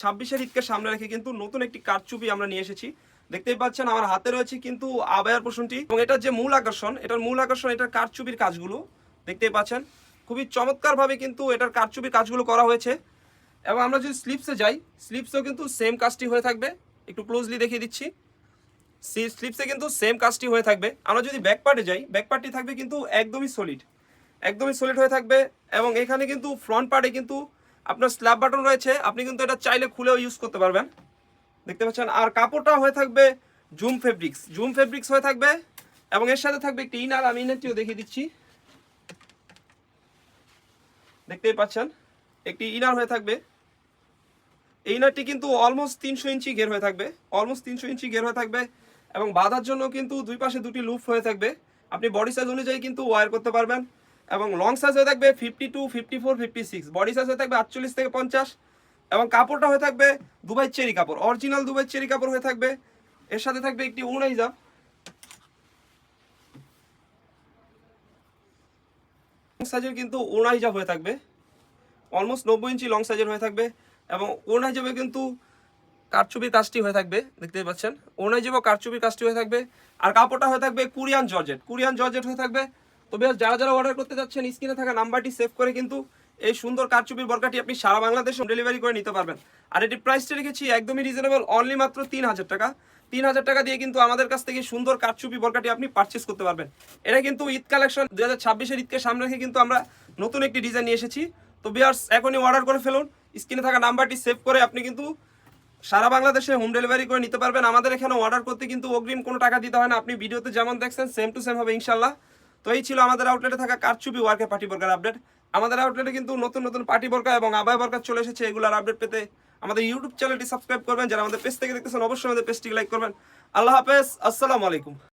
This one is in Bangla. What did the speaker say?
26-এর ঈদকে সামনে রেখে কিন্তু নতুন একটি কারচুপি আমরা নিয়ে এসেছি। দেখতেই পাচ্ছেন আমার হাতে রয়েছে কিন্তু আবায়ার পোর্শনটি, এবং এটার যে মূল আকর্ষণ, এটার কারচুপির কাজগুলো দেখতেই পাচ্ছেন। খুবই চমৎকারভাবে কিন্তু এটার কারচুপির কাজগুলো করা হয়েছে। এবং আমরা যদি স্লিপসে যাই, স্লিপসেও কিন্তু সেম কাজটি হয়ে থাকবে। একটু ক্লোজলি দেখিয়ে দিচ্ছি, স্লিপসে কিন্তু সেম কাজটি হয়ে থাকবে। আমরা যদি ব্যাক পার্টে যাই, ব্যাক পার্টটি থাকবে কিন্তু একদমই সলিড হয়ে থাকবে। এবং এখানে কিন্তু ফ্রন্ট পার্টে কিন্তু আপনার স্ল্যাব বাটন রয়েছে, আপনি কিন্তু এটা চাইলে খুলেও ইউজ করতে পারবেন, দেখতে পাচ্ছেন। আর কাপড়টা হয়ে থাকবে জুম ফেব্রিক্স হয়ে থাকবে। এবং এর সাথে থাকবে একটি ইনার, আমি ইনারটিও দেখিয়ে দিচ্ছি, দেখতেই পাচ্ছেন একটি ইনার হয়ে থাকবে। এই ইনারটি কিন্তু অলমোস্ট 300 ইঞ্চি ঘের হয়ে থাকবে, এবং বাঁধার জন্য কিন্তু দুই পাশে দুটি লুপ হয়ে থাকবে। আপনি বডি সাইজ অনুযায়ী কিন্তু ওয়্যার করতে পারবেন। এবং লং সাইজ হয়ে থাকবে 52, 54, 56, বডি সাইজ হয়ে থাকবে 48 থেকে 50। এবং কাপড়টা হয়ে থাকবে দুবাই চেরি কাপড়, অরিজিনাল দুবাই চেরি কাপড় হয়ে থাকবে। এর সাথে থাকবে একটি ওড়না হিজাব, সাইজের কিন্তু ওড়না হিজাব হয়ে থাকবে, অলমোস্ট 90 ইঞ্চি লং সাইজের হয়ে থাকবে। এবং ওড়না হিজাবে কিন্তু কারচুপির কাজটি হয়ে থাকবে, দেখতেই পাচ্ছেন। ওড়না হিজাবে কারচুপির কাজটি হয়ে থাকবে। আর কাপড়টা হয়ে থাকবে কোরিয়ান জর্জেট হয়ে থাকবে। তবে যারা যারা অর্ডার করতে যাচ্ছেন, স্ক্রিনে থাকা নাম্বারটি সেভ করে কিন্তু এই সুন্দর কারচুপির বরকাটি আপনি সারা বাংলাদেশে ডেলিভারি করে নিতে পারবেন। আর এটির প্রাইসটা রেখেছি একদমই রিজনেবল, অনলি মাত্র 3000 টাকা। 3000 টাকা দিয়ে কিন্তু আমাদের কাছ থেকে সুন্দর কারচুপি বরকাটি আপনি পারচেস করতে পারবেন। এটা কিন্তু ঈদ কালেকশন, 2026-এর ঈদকে সামনে রেখে কিন্তু আমরা নতুন একটি ডিজাইন নিয়ে এসেছি। তো ভিউয়ার্স, এখনই অর্ডার করে ফেলুন, স্ক্রিনে থাকা নাম্বারটি সেভ করে আপনি কিন্তু সারা বাংলাদেশে হোম ডেলিভারি করে নিতে পারবেন। আমাদের এখানে অর্ডার করতে কিন্তু অগ্রিম কোনো টাকা দিতে হয় না, আপনি ভিডিওতে যেমন দেখছেন সেম টু সেম হবে ইনশাল্লাহ। তো এই ছিল আমাদের আউটলেটে থাকা কারচুপি ওয়ার্কের পার্টি বোরকার আপডেট। আমাদের আউটলেটে কিন্তু নতুন নতুন পার্টি বোরকা এবং আবায়া বোরকা চলে এসেছে। এগুলোর আপডেট পেতে আমাদের ইউটিউব চ্যানেলটি সাবস্ক্রাইব করবেন। যারা আমাদের পেজ থেকে দেখতেছেন অবশ্যই আমাদের পেজটি লাইক করবেন। আল্লাহ হাফেজ, আসসালামু আলাইকুম।